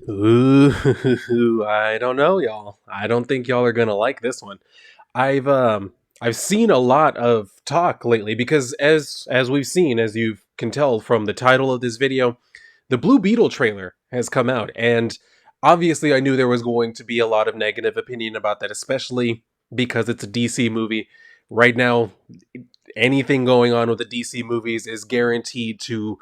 Ooh, I don't know, y'all. I don't think y'all are gonna like this one. I've seen a lot of talk lately because as we've seen, as you can tell from the title of this video, the Blue Beetle trailer has come out, and obviously I knew there was going to be a lot of negative opinion about that, especially because it's a DC movie. Right now, anything going on with the DC movies is guaranteed to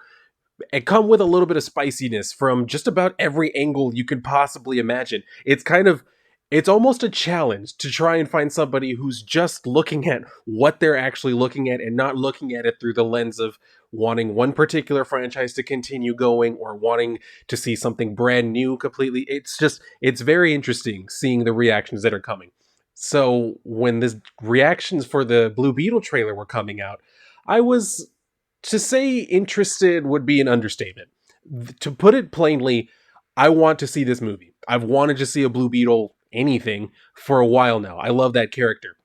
and come with a little bit of spiciness from just about every angle you could possibly imagine. It's almost a challenge to try and find somebody who's just looking at what they're actually looking at and not looking at it through the lens of wanting one particular franchise to continue going or wanting to see something brand new completely. It's very interesting seeing the reactions that are coming. So when the reactions for the Blue Beetle trailer were coming out, I was to say interested would be an understatement. To put it plainly, I want to see this movie. I've wanted to see a Blue Beetle anything for a while now. I love that character.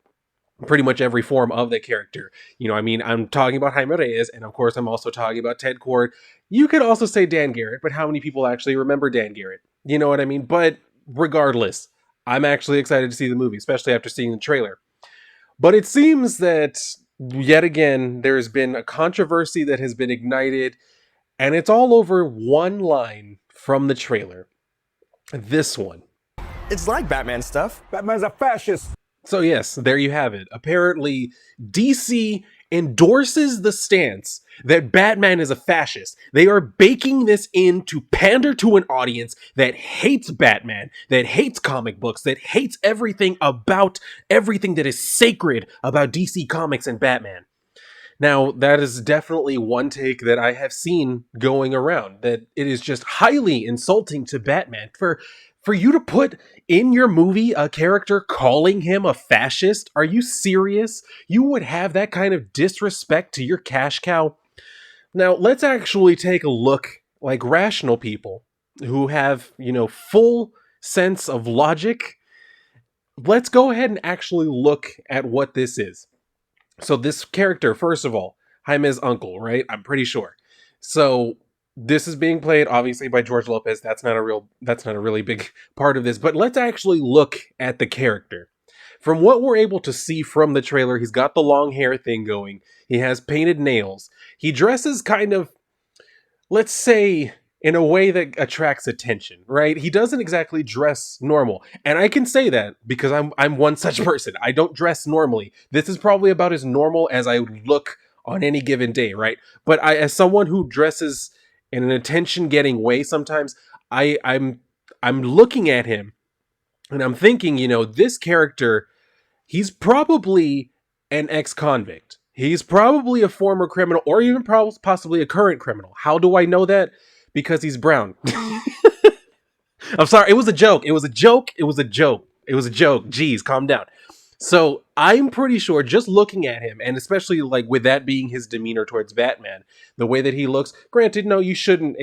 Pretty much every form of that character. I'm talking about Jaime Reyes, and of course, I'm also talking about Ted Kord. You could also say Dan Garrett, but how many people actually remember Dan Garrett? You know what I mean? But regardless, I'm actually excited to see the movie, especially after seeing the trailer. But it seems that yet again, there's been a controversy that has been ignited, and it's all over one line from the trailer. This one. It's like Batman stuff. Batman's a fascist. So, yes, there you have it. Apparently, DC endorses the stance that Batman is a fascist. They are baking this in to pander to an audience that hates Batman, that hates comic books, that hates everything about everything that is sacred about DC Comics and Batman. Now, that is definitely one take that I have seen going around, that it is just highly insulting to Batman for you to put in your movie a character calling him a fascist. Are you serious? You would have that kind of disrespect to your cash cow? Now, let's actually take a look like rational people who have, full sense of logic. Let's go ahead and actually look at what this is. So this character, first of all, Jaime's uncle, right? I'm pretty sure. So this is being played obviously by George Lopez. That's not a really big part of this, but let's actually look at the character. From what we're able to see from the trailer, he's got the long hair thing going. He has painted nails. He dresses kind of, let's say, in a way that attracts attention, right? He doesn't exactly dress normal. And I can say that because I'm one such person. I don't dress normally. This is probably about as normal as I look on any given day, right? But as someone who dresses in an attention-getting way sometimes, I'm looking at him and I'm thinking, this character, he's probably an ex-convict. He's probably a former criminal or even possibly a current criminal. How do I know that? Because he's brown. I'm sorry, it was a joke. It was a joke. It was a joke. It was a joke. Jeez, calm down. So I'm pretty sure just looking at him, and especially like with that being his demeanor towards Batman, the way that he looks, granted, no, you shouldn't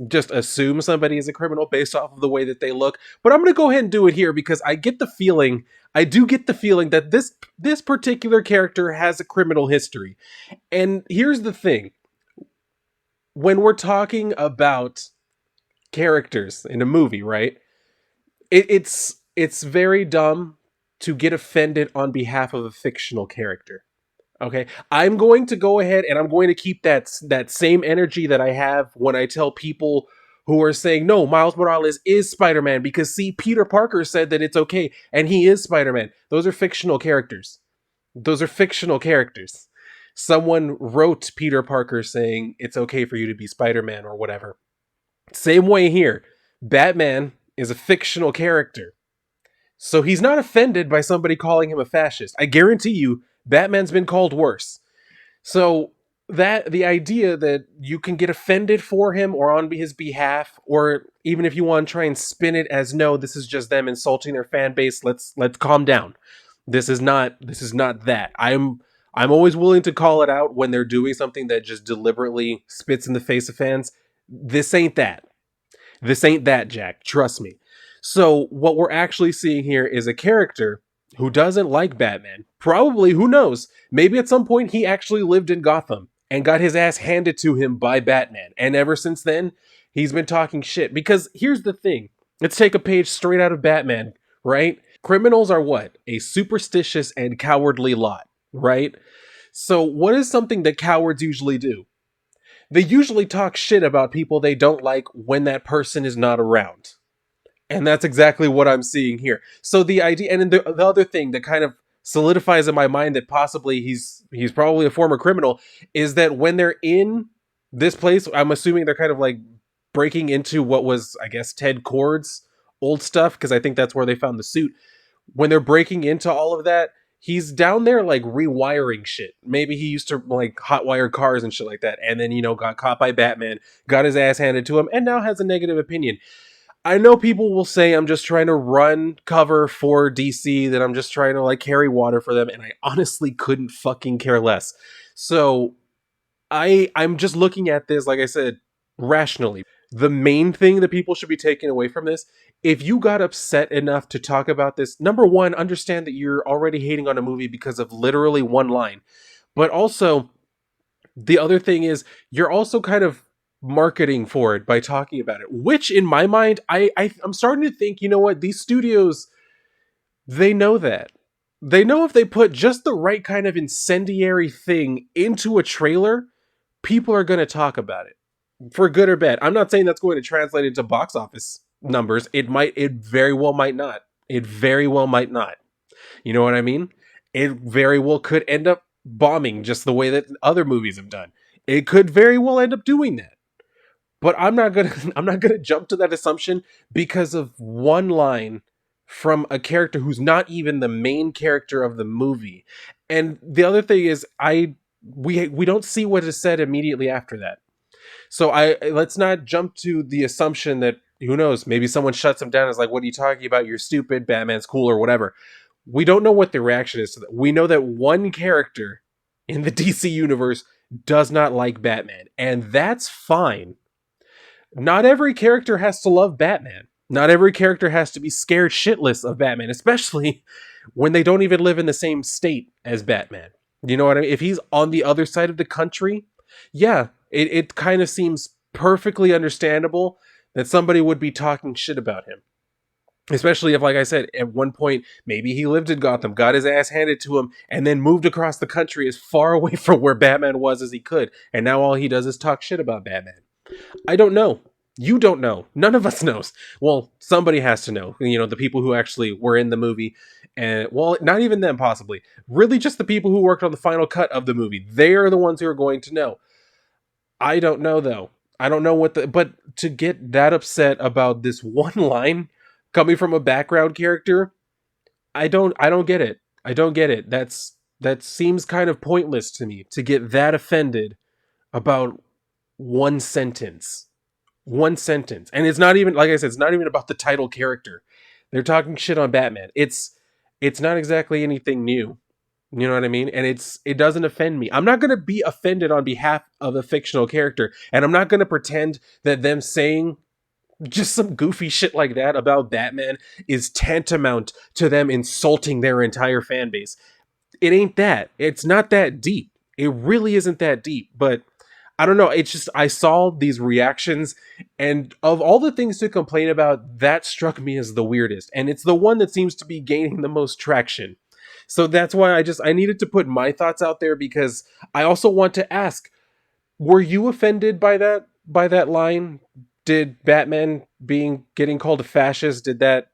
just assume somebody is a criminal based off of the way that they look, but I'm going to go ahead and do it here because I do get the feeling that this particular character has a criminal history. And here's the thing. When we're talking about characters in a movie, right? It's very dumb to get offended on behalf of a fictional character. Okay, I'm going to go ahead and I'm going to keep that same energy that I have when I tell people who are saying, no, Miles Morales is Spider-Man because see, Peter Parker said that it's okay and he is Spider-Man. Those are fictional characters. Those are fictional characters. Someone wrote Peter Parker saying it's okay for you to be Spider-Man or whatever. Same way here. Batman is a fictional character. So he's not offended by somebody calling him a fascist. I guarantee you, Batman's been called worse. So that the idea that you can get offended for him or on his behalf, or even if you want to try and spin it as no, this is just them insulting their fan base. Let's calm down. This is not that. I'm always willing to call it out when they're doing something that just deliberately spits in the face of fans. This ain't that. This ain't that, Jack. Trust me. So what we're actually seeing here is a character who doesn't like Batman. Probably, who knows? Maybe at some point he actually lived in Gotham and got his ass handed to him by Batman. And ever since then, He's been talking shit. Because here's the thing. Let's take a page straight out of Batman, right? Criminals are what? A superstitious and cowardly lot, right? So, what is something that cowards usually do? They usually talk shit about people they don't like when that person is not around. And that's exactly what I'm seeing here. So the idea, and then the other thing that kind of solidifies in my mind that possibly he's probably a former criminal, is that when they're in this place, I'm assuming they're kind of like breaking into what was, I guess, Ted Cord's old stuff, because I think that's where they found the suit. When they're breaking into all of that, he's down there like rewiring shit. Maybe he used to like hotwire cars and shit like that, and then got caught by Batman, got his ass handed to him, and now has a negative opinion. I know people will say I'm just trying to run cover for DC, that I'm just trying to like carry water for them, and I honestly couldn't fucking care less. So I'm just looking at this, like I said, rationally. The main thing that people should be taking away from this, if you got upset enough to talk about this, number one, understand that you're already hating on a movie because of literally one line. But also, the other thing is you're also kind of marketing for it by talking about it, which in my mind, I'm starting to think, you know what, these studios, they know that. They know if they put just the right kind of incendiary thing into a trailer, people are going to talk about it for good or bad. I'm not saying that's going to translate into box office numbers. It very well might not. It very well might not. You know what I mean? It very well could end up bombing just the way that other movies have done. It could very well end up doing that. But I'm not gonna I'm not gonna jump to that assumption because of one line from a character who's not even the main character of the movie. And the other thing is we don't see what is said immediately after that. So I let's not jump to the assumption that, who knows, maybe someone shuts him down and is like, what are you talking about? You're stupid, Batman's cool, or whatever. We don't know what the reaction is to that. We know that one character in the DC universe does not like Batman, and that's fine. Not every character has to love Batman. Not every character has to be scared shitless of Batman, especially when they don't even live in the same state as Batman. You know what I mean? If he's on the other side of the country, yeah, it kind of seems perfectly understandable that somebody would be talking shit about him. Especially if, like I said, at one point, maybe he lived in Gotham, got his ass handed to him, and then moved across the country as far away from where Batman was as he could. And now all he does is talk shit about Batman. I don't know. You don't know. None of us knows. Well, somebody has to know. The people who actually were in the movie. And, well, not even them, possibly. Really just the people who worked on the final cut of the movie. They are the ones who are going to know. I don't know, though. I don't know but to get that upset about this one line coming from a background character, I don't get it. I don't get it. That seems kind of pointless to me, to get that offended about one sentence. One sentence. And it's not even, like I said, it's not even about the title character. They're talking shit on Batman. It's not exactly anything new. You know what I mean? And it doesn't offend me. I'm not going to be offended on behalf of a fictional character, and I'm not going to pretend that them saying just some goofy shit like that about Batman is tantamount to them insulting their entire fan base. It ain't that. It's not that deep. It really isn't that deep. But I don't know. It's just, I saw these reactions, and of all the things to complain about, that struck me as the weirdest. And it's the one that seems to be gaining the most traction. So that's why I needed to put my thoughts out there, because I also want to ask, were you offended by that line? Did Batman getting called a fascist, did that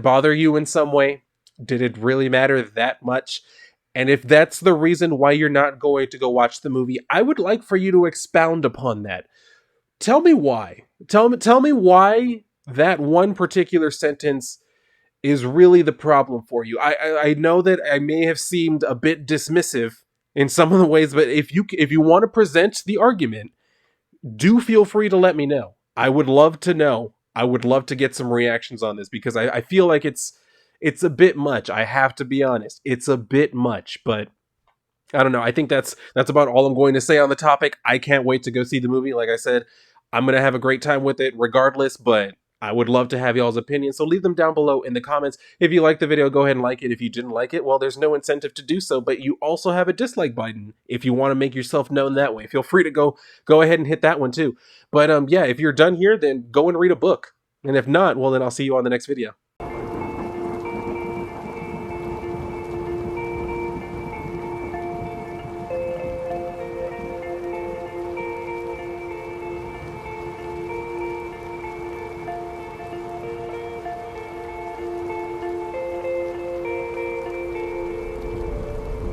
bother you in some way? Did it really matter that much? And if that's the reason why you're not going to go watch the movie, I would like for you to expound upon that. Tell me why. Tell me why that one particular sentence is really the problem for you. I know that I may have seemed a bit dismissive in some of the ways, but if you want to present the argument, do feel free to let me know. I would love to know. I would love to get some reactions on this, because I feel like it's a bit much. I have to be honest. It's a bit much, but I don't know. I think that's about all I'm going to say on the topic. I can't wait to go see the movie. Like I said, I'm going to have a great time with it regardless, but I would love to have y'all's opinions, so leave them down below in the comments. If you liked the video, go ahead and like it. If you didn't like it, well, there's no incentive to do so, but you also have a dislike button if you want to make yourself known that way. Feel free to go ahead and hit that one too. But yeah, if you're done here, then go and read a book. And if not, well, then I'll see you on the next video.